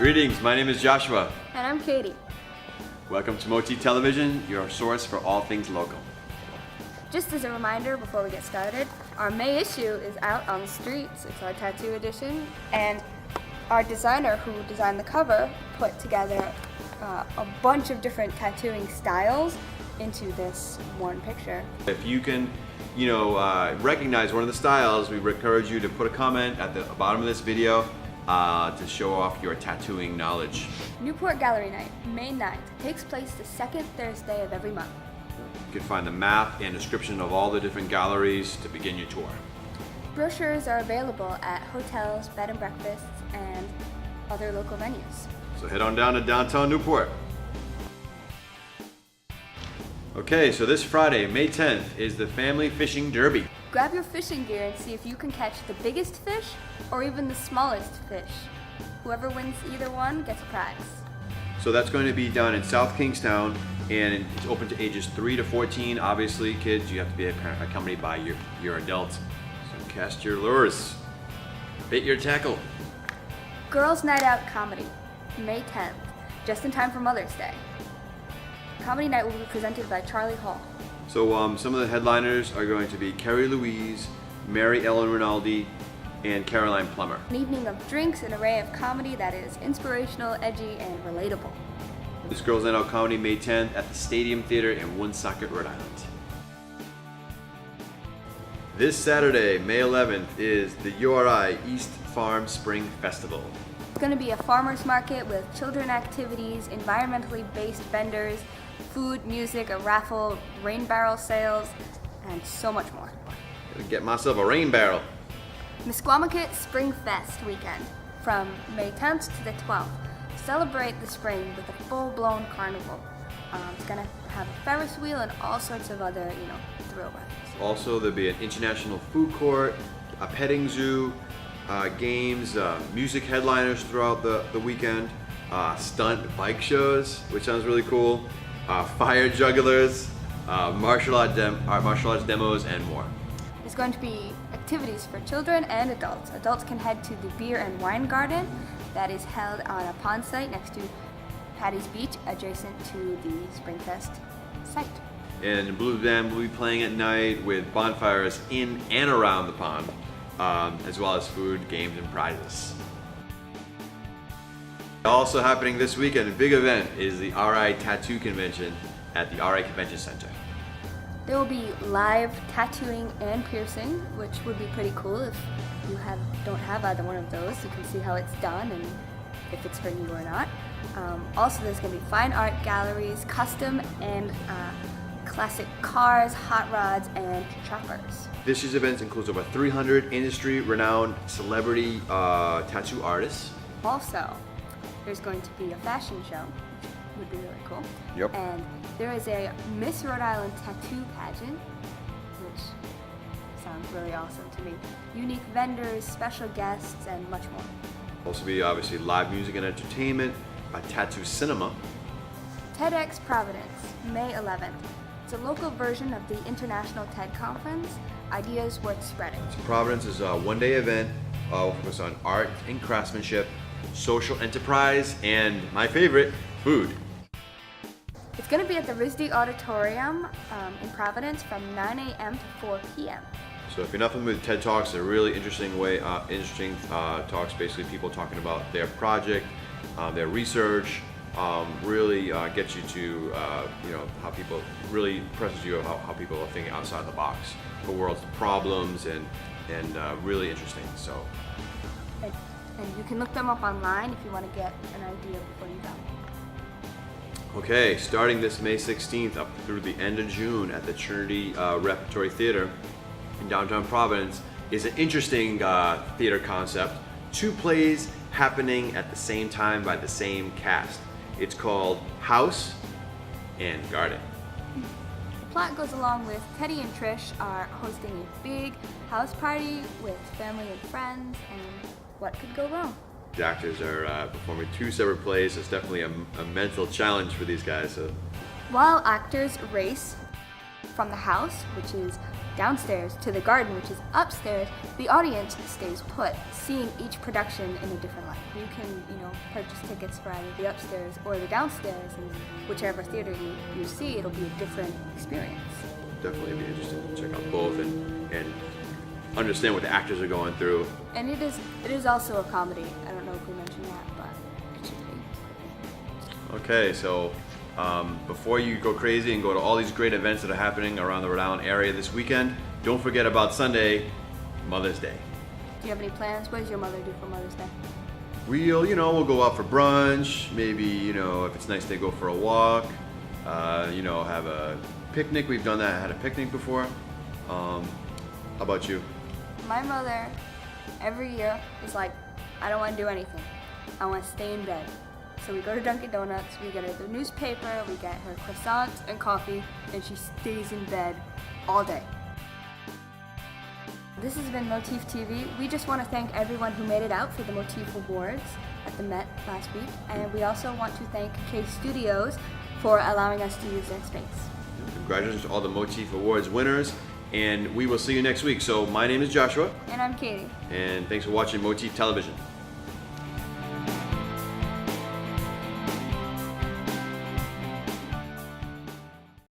Greetings, my name is Joshua. And I'm Katie. Welcome to Motif Television, your source for all things local. Just as a reminder before we get started, our May issue is out on the streets. It's our tattoo edition, and our designer who designed the cover put together a bunch of different tattooing styles into this one picture. If you can, recognize one of the styles, we encourage you to put a comment at the bottom of this video to show off your tattooing knowledge. Newport Gallery Night, May 9th, takes place the second Thursday of every month. You can find the map and description of all the different galleries to begin your tour. Brochures are available at hotels, bed and breakfasts, and other local venues. So head on down to downtown Newport. Okay, so this Friday, May 10th, is the Family Fishing Derby. Grab your fishing gear and see if you can catch the biggest fish or even the smallest fish. Whoever wins either one gets a prize. So that's going to be down in South Kingstown, and it's open to ages 3 to 14. Obviously, kids, you have to be accompanied by your adults. So cast your lures, bait your tackle. Girls Night Out Comedy, May 10th, just in time for Mother's Day. Comedy night will be presented by Charlie Hall. So some of the headliners are going to be Carrie Louise, Mary Ellen Rinaldi, and Caroline Plummer. An evening of drinks, an array of comedy that is inspirational, edgy, and relatable. This Girls Night Out Comedy, May 10th at the Stadium Theater in Woonsocket, Rhode Island. This Saturday, May 11th, is the URI East Farm Spring Festival. It's going to be a farmer's market with children activities, environmentally based vendors, food, music, a raffle, rain barrel sales, and so much more. Gonna get myself a rain barrel. Misquamicut Spring Fest weekend from May 10th to the 12th. Celebrate the spring with a full-blown carnival. It's gonna have a Ferris wheel and all sorts of other, thrill rides. Also, there'll be an international food court, a petting zoo, games, music headliners throughout the weekend, stunt bike shows, which sounds really cool, fire jugglers, martial arts demos, and more. There's going to be activities for children and adults. Adults can head to the Beer and Wine Garden that is held on a pond site next to Patty's Beach, adjacent to the Spring Fest site. And the Blues Band will be playing at night with bonfires in and around the pond, as well as food, games, and prizes. Also happening this weekend, a big event, is the RI Tattoo Convention at the RI Convention Center. There will be live tattooing and piercing, which would be pretty cool. If you don't have either one of those, you can see how it's done and if it's for you or not. Also, there's going to be fine art galleries, custom and classic cars, hot rods, and choppers. This year's event includes over 300 industry-renowned celebrity tattoo artists. Also, there's going to be a fashion show, which would be really cool. Yep. And there is a Miss Rhode Island tattoo pageant, which sounds really awesome to me. Unique vendors, special guests, and much more. Also be obviously live music and entertainment, a tattoo cinema. TEDx Providence, May 11th. It's a local version of the International TED Conference, Ideas Worth Spreading. So Providence is a one-day event focused on art and craftsmanship, social enterprise, and my favorite, food. It's going to be at the RISD Auditorium in Providence from 9 a.m. to 4 p.m. So if you're not familiar with TED Talks, they're really interesting talks, basically people talking about their project, their research, really gets you to, how people really presses you about how people are thinking outside the box, the world's problems, and really interesting. So. And you can look them up online if you want to get an idea before you go. Okay, starting this May 16th up through the end of June at the Trinity Repertory Theater in downtown Providence is an interesting theater concept. 2 plays happening at the same time by the same cast. It's called House and Garden. The plot goes along with Teddy and Trish are hosting a big house party with family and friends, and what could go wrong? The actors are performing 2 separate plays. It's definitely a mental challenge for these guys. So. While actors race, From the house, which is downstairs, to the garden, which is upstairs, the audience stays put, seeing each production in a different light. You can, purchase tickets for either the upstairs or the downstairs, and whichever theater you see, it'll be a different experience. Definitely be interesting to check out both and understand what the actors are going through. And it is also a comedy. I don't know if we mentioned that, but it should be. Okay, so before you go crazy and go to all these great events that are happening around the Rhode Island area this weekend, don't forget about Sunday, Mother's Day. Do you have any plans? What does your mother do for Mother's Day? We'll go out for brunch, maybe, if it's nice to go for a walk, have a picnic. We've done that, had a picnic before. How about you? My mother, every year, is like, I don't want to do anything. I want to stay in bed. So we go to Dunkin' Donuts, we get her the newspaper, we get her croissants and coffee, and she stays in bed all day. This has been Motif TV. We just want to thank everyone who made it out for the Motif Awards at the Met last week, and we also want to thank K Studios for allowing us to use their space. Congratulations to all the Motif Awards winners, and we will see you next week. So my name is Joshua. And I'm Katie. And thanks for watching Motif Television.